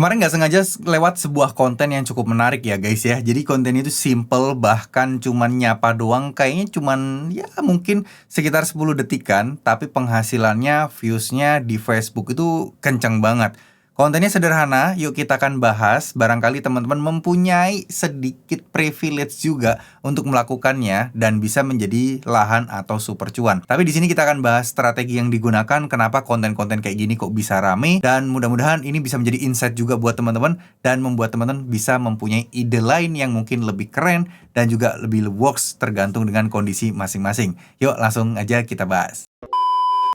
Kemarin nggak sengaja lewat sebuah konten yang cukup menarik ya guys ya. Jadi konten itu simple, bahkan cuman nyapa doang, kayaknya cuman ya mungkin sekitar 10 detikan, tapi penghasilannya, viewsnya di Facebook itu kenceng banget. Kontennya sederhana, yuk kita akan bahas. Barangkali teman-teman mempunyai sedikit privilege juga untuk melakukannya dan bisa menjadi lahan atau super cuan. Tapi di sini kita akan bahas strategi yang digunakan, kenapa konten-konten kayak gini kok bisa rame, dan mudah-mudahan ini bisa menjadi insight juga buat teman-teman dan membuat teman-teman bisa mempunyai ide lain yang mungkin lebih keren dan juga lebih works tergantung dengan kondisi masing-masing. Yuk langsung aja kita bahas.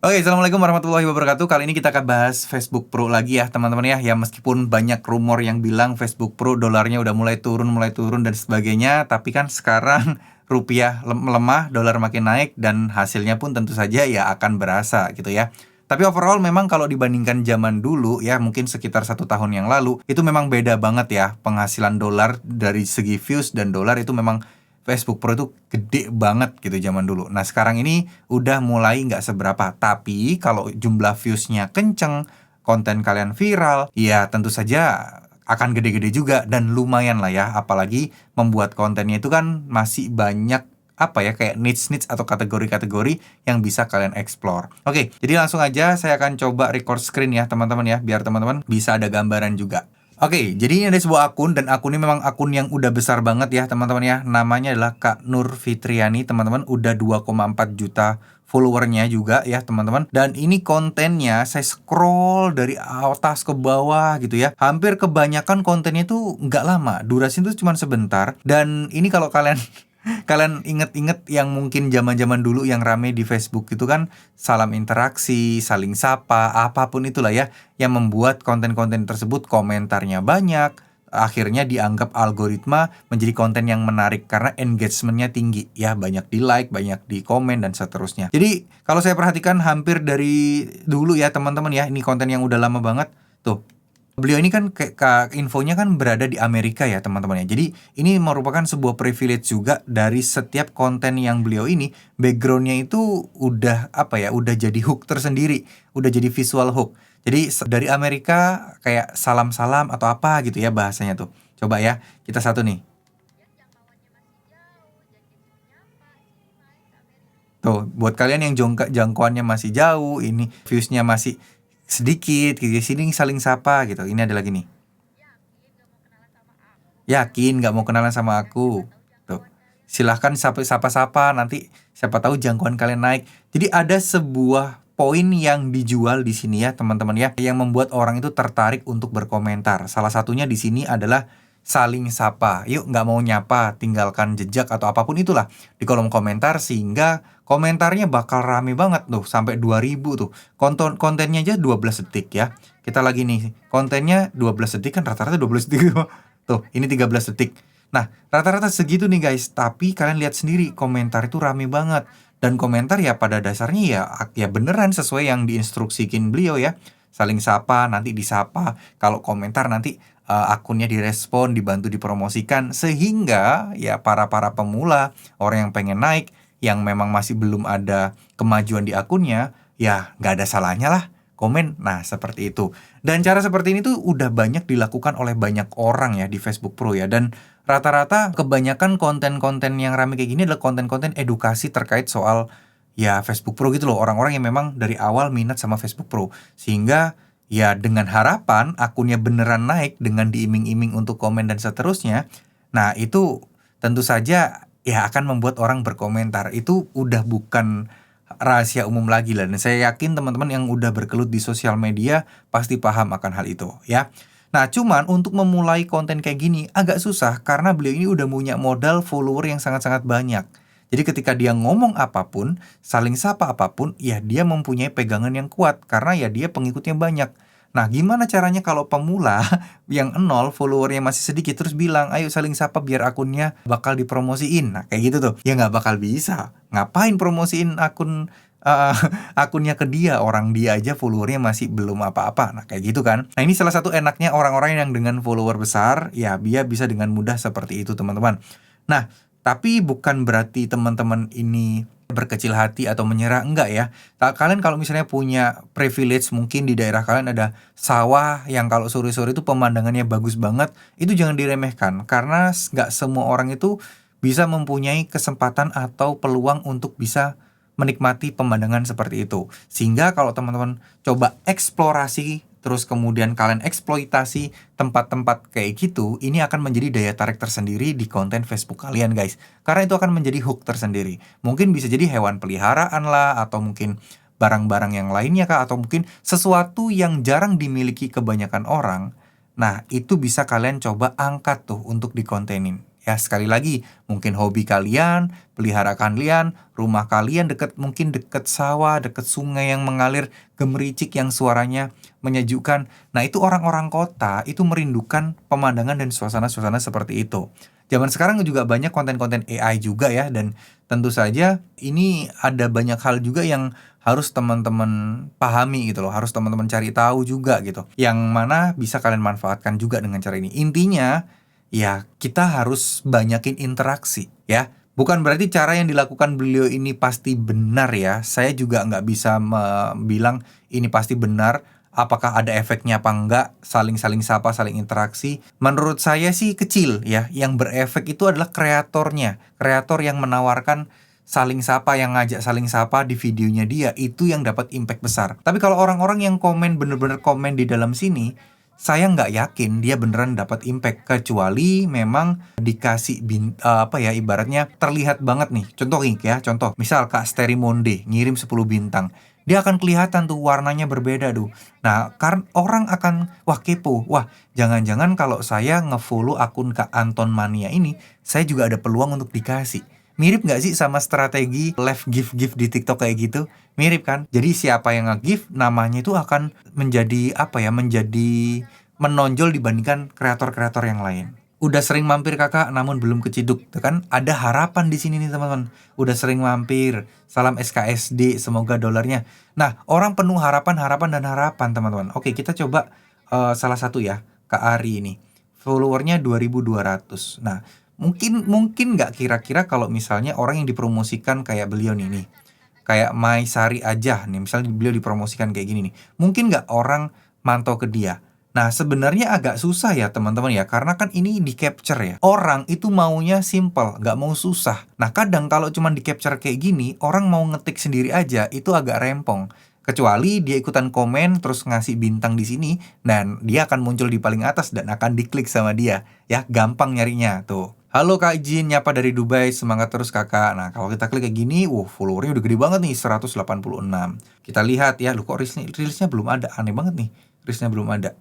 Oke, assalamualaikum warahmatullahi wabarakatuh. Kali ini kita akan bahas Facebook Pro lagi ya teman-teman ya. Ya meskipun banyak rumor yang bilang Facebook Pro dolarnya udah mulai turun dan sebagainya, tapi kan sekarang rupiah melemah, dolar makin naik, dan hasilnya pun tentu saja ya akan berasa gitu ya. Tapi overall memang kalau dibandingkan zaman dulu ya, mungkin sekitar 1 tahun yang lalu, itu memang beda banget ya. Penghasilan dolar dari segi views dan dolar itu memang Facebook Pro itu gede banget gitu zaman dulu. Nah sekarang ini udah mulai nggak seberapa. Tapi kalau jumlah viewsnya kenceng, konten kalian viral, ya tentu saja akan gede-gede juga dan lumayan lah ya. Apalagi membuat kontennya itu kan masih banyak kayak niche-niche atau kategori-kategori yang bisa kalian explore. Oke, jadi langsung aja saya akan coba record screen ya teman-teman ya, biar teman-teman bisa ada gambaran juga. Oke, jadi ini ada sebuah akun, dan akun ini memang akun yang udah besar banget ya teman-teman ya. Namanya adalah Kak Nur Fitriani teman-teman, udah 2,4 juta followernya juga ya teman-teman. Dan ini kontennya saya scroll dari atas ke bawah gitu ya. Hampir kebanyakan kontennya itu nggak lama, durasinya itu cuma sebentar. Dan ini kalau kalian inget-inget yang mungkin zaman-zaman dulu yang rame di Facebook itu kan salam interaksi, saling sapa, apapun itulah ya, yang membuat konten-konten tersebut komentarnya banyak, akhirnya dianggap algoritma menjadi konten yang menarik karena engagementnya tinggi ya, banyak di like, banyak di komen dan seterusnya. Jadi kalau saya perhatikan hampir dari dulu ya teman-teman ya, ini konten yang udah lama banget tuh. Beliau ini kan infonya kan berada di Amerika ya teman-teman ya. Jadi ini merupakan sebuah privilege juga dari setiap konten yang beliau ini. Backgroundnya itu udah udah jadi hook tersendiri, udah jadi visual hook. Jadi dari Amerika kayak salam-salam atau apa gitu ya bahasanya tuh. Coba ya, kita satu nih. Tuh, buat kalian yang jangkauannya masih jauh, ini viewsnya masih sedikit gitu, sini saling sapa gitu. Ini ada lagi nih. Yakin gak mau kenalan sama aku? Tuh. Silahkan sapa-sapa, nanti siapa tahu jangkauan kalian naik. Jadi ada sebuah poin yang dijual di sini ya teman-teman ya, yang membuat orang itu tertarik untuk berkomentar. Salah satunya di sini adalah saling sapa. Yuk, nggak mau nyapa, tinggalkan jejak atau apapun itulah di kolom komentar, sehingga komentarnya bakal rame banget tuh, sampai 2000 tuh. Kontennya aja 12 detik ya. Kita lagi nih, kontennya 12 detik kan, rata-rata 12 detik. Tuh, ini 13 detik. Nah, rata-rata segitu nih guys. Tapi kalian lihat sendiri, komentar itu rame banget. Dan komentar ya pada dasarnya ya beneran sesuai yang diinstruksikin beliau ya. Saling sapa, nanti disapa. Kalau komentar nanti akunnya direspon, dibantu dipromosikan. Sehingga ya para pemula, orang yang pengen naik, yang memang masih belum ada kemajuan di akunnya, ya nggak ada salahnya lah komen. Nah seperti itu. Dan cara seperti ini tuh udah banyak dilakukan oleh banyak orang ya di Facebook Pro ya. Dan rata-rata kebanyakan konten-konten yang rame kayak gini adalah konten-konten edukasi terkait soal ya Facebook Pro gitu loh. Orang-orang yang memang dari awal minat sama Facebook Pro. Sehingga ya dengan harapan akunnya beneran naik dengan diiming-iming untuk komen dan seterusnya. Nah itu tentu saja ya akan membuat orang berkomentar. Itu udah bukan rahasia umum lagi lah, dan saya yakin teman-teman yang udah bergelut di sosial media pasti paham akan hal itu ya. Nah cuman untuk memulai konten kayak gini agak susah karena beliau ini udah punya modal follower yang sangat-sangat banyak. Jadi ketika dia ngomong apapun, saling sapa apapun, ya dia mempunyai pegangan yang kuat karena ya dia pengikutnya banyak. Nah gimana caranya kalau pemula yang nol, followernya masih sedikit, terus bilang ayo saling sapa biar akunnya bakal dipromosiin. Nah kayak gitu tuh, ya nggak bakal bisa. Ngapain promosiin akunnya ke dia, orang dia aja followernya masih belum apa-apa. Nah kayak gitu kan. Nah ini salah satu enaknya orang-orang yang dengan follower besar, ya dia bisa dengan mudah seperti itu teman-teman. Nah Tapi bukan berarti teman-teman ini berkecil hati atau menyerah, enggak ya. Kalian kalau misalnya punya privilege, mungkin di daerah kalian ada sawah yang kalau sore-sore itu pemandangannya bagus banget, itu jangan diremehkan karena nggak semua orang itu bisa mempunyai kesempatan atau peluang untuk bisa menikmati pemandangan seperti itu. Sehingga kalau teman-teman coba eksplorasi terus kemudian kalian eksploitasi tempat-tempat kayak gitu, ini akan menjadi daya tarik tersendiri di konten Facebook kalian, guys. Karena itu akan menjadi hook tersendiri. Mungkin bisa jadi hewan peliharaan lah, atau mungkin barang-barang yang lainnya kah, atau mungkin sesuatu yang jarang dimiliki kebanyakan orang. Nah, itu bisa kalian coba angkat tuh untuk dikontenin. Ya, sekali lagi, mungkin hobi kalian, pelihara kalian, rumah kalian mungkin deket sawah, deket sungai yang mengalir, gemericik yang suaranya menyejukkan. Nah, itu orang-orang kota itu merindukan pemandangan dan suasana-suasana seperti itu. Zaman sekarang juga banyak konten-konten AI juga ya, dan tentu saja ini ada banyak hal juga yang harus teman-teman pahami gitu loh, harus teman-teman cari tahu juga gitu. Yang mana bisa kalian manfaatkan juga dengan cara ini. Intinya, ya kita harus banyakin interaksi ya. Bukan berarti cara yang dilakukan beliau ini pasti benar ya. Saya juga nggak bisa bilang ini pasti benar. Apakah ada efeknya apa enggak, saling-saling sapa, saling interaksi. Menurut saya sih kecil ya. Yang berefek itu adalah kreatornya. Kreator yang menawarkan saling sapa, yang ngajak saling sapa di videonya dia, itu yang dapat impact besar. Tapi kalau orang-orang yang komen, bener-bener komen di dalam sini, saya nggak yakin dia beneran dapat impact, kecuali memang dikasih ibaratnya terlihat banget nih. Contoh misal Kak Steri Monde ngirim 10 bintang, dia akan kelihatan tuh warnanya berbeda tuh. Nah, karena orang akan kepo, jangan-jangan kalau saya ngefollow akun Kak Anton Mania ini, saya juga ada peluang untuk dikasih. Mirip nggak sih sama strategi live gift di TikTok kayak gitu? Mirip kan? Jadi siapa yang nge-gift, namanya itu akan menjadi menjadi menonjol dibandingkan kreator-kreator yang lain. Udah sering mampir kakak, namun belum keciduk, tuh kan? Ada harapan di sini nih teman-teman. Udah sering mampir, salam SKSD, semoga dolarnya. Nah, orang penuh harapan dan harapan teman-teman. Oke, kita coba salah satu ya, Kak Ari ini. Followernya 2.200. Nah, mungkin nggak kira-kira kalau misalnya orang yang dipromosikan kayak beliau nih, kayak Maisari aja nih, misalnya beliau dipromosikan kayak gini nih, mungkin nggak orang mantau ke dia. Nah, sebenarnya agak susah ya teman-teman ya, karena kan ini di capture ya. Orang itu maunya simple, nggak mau susah. Nah, kadang kalau cuma di capture kayak gini, orang mau ngetik sendiri aja, itu agak rempong. Kecuali dia ikutan komen terus ngasih bintang di sini, dan dia akan muncul di paling atas dan akan diklik sama dia. Ya, gampang nyarinya tuh. Halo Kak Jin, nyapa dari Dubai, semangat terus kakak. Nah, kalau kita klik kayak gini, followernya udah gede banget nih, 186. Kita lihat ya, kok reelsnya belum ada, aneh banget nih, reelsnya belum ada.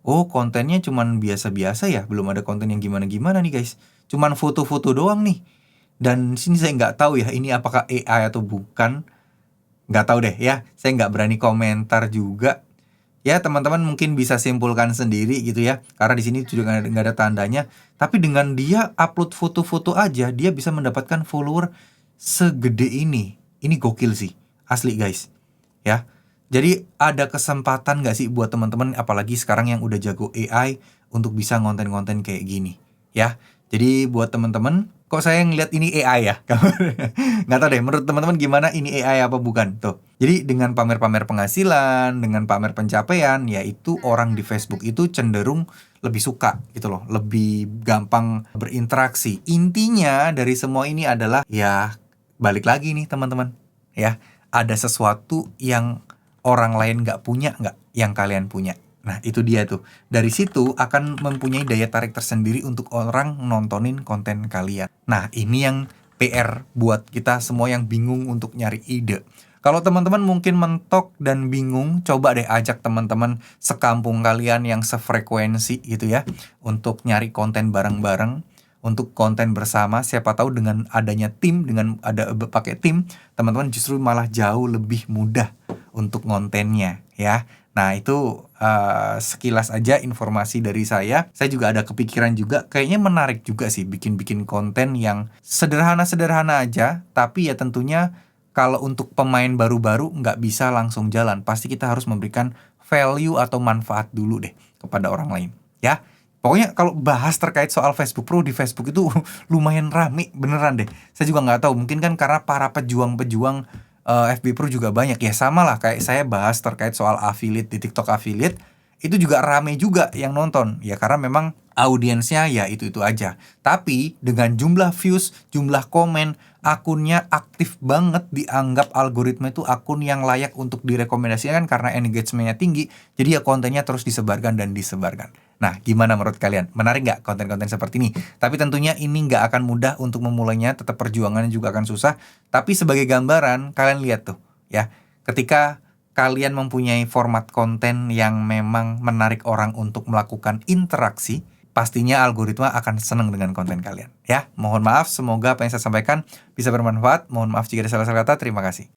Oh, kontennya cuman biasa-biasa ya, belum ada konten yang gimana-gimana nih guys. Cuman foto-foto doang nih. Dan sini saya nggak tahu ya, ini apakah AI atau bukan. Nggak tahu deh ya, saya nggak berani komentar juga. Ya teman-teman mungkin bisa simpulkan sendiri gitu ya, karena di sini juga nggak ada tandanya. Tapi dengan dia upload foto-foto aja, dia bisa mendapatkan follower segede ini. Ini gokil sih, asli guys. Ya, jadi ada kesempatan nggak sih buat teman-teman, apalagi sekarang yang udah jago AI untuk bisa ngonten-ngonten kayak gini, ya. Jadi buat teman-teman, kok saya ngeliat ini AI ya? Nggak tahu deh, menurut teman-teman gimana, ini AI apa bukan? Tuh. Jadi dengan pamer-pamer penghasilan, dengan pamer pencapaian, yaitu orang di Facebook itu cenderung lebih suka gitu loh, lebih gampang berinteraksi. Intinya dari semua ini adalah ya balik lagi nih teman-teman, ya ada sesuatu yang orang lain nggak punya, nggak yang kalian punya. Nah itu dia tuh, dari situ akan mempunyai daya tarik tersendiri untuk orang nontonin konten kalian. Nah ini yang PR buat kita semua yang bingung untuk nyari ide. Kalau teman-teman mungkin mentok dan bingung, coba deh ajak teman-teman sekampung kalian yang sefrekuensi gitu ya, untuk nyari konten bareng-bareng, untuk konten bersama. Siapa tahu dengan adanya tim, dengan pakai tim, teman-teman justru malah jauh lebih mudah untuk ngontennya ya. Nah itu sekilas aja informasi dari saya. Saya juga ada kepikiran juga, kayaknya menarik juga sih bikin-bikin konten yang sederhana-sederhana aja. Tapi ya tentunya kalau untuk pemain baru-baru nggak bisa langsung jalan. Pasti kita harus memberikan value atau manfaat dulu deh kepada orang lain. Ya, Pokoknya kalau bahas terkait soal Facebook Pro di Facebook itu lumayan rame beneran deh. Saya juga nggak tahu, mungkin kan karena para pejuang-pejuang FB Pro juga banyak ya, sama lah kayak saya bahas terkait soal affiliate di TikTok affiliate, itu juga rame juga yang nonton ya, karena memang audiensnya ya itu aja. Tapi dengan jumlah views, jumlah komen, akunnya aktif banget, dianggap algoritma itu akun yang layak untuk direkomendasikan karena engagementnya tinggi, jadi ya kontennya terus disebarkan dan disebarkan. Nah, gimana menurut kalian? Menarik nggak konten-konten seperti ini? Tapi tentunya ini nggak akan mudah untuk memulainya, tetap perjuangannya juga akan susah. Tapi sebagai gambaran, kalian lihat tuh ya, ketika kalian mempunyai format konten yang memang menarik orang untuk melakukan interaksi, pastinya algoritma akan senang dengan konten kalian. Ya, mohon maaf, semoga apa yang saya sampaikan bisa bermanfaat. Mohon maaf jika ada salah-salah kata. Terima kasih.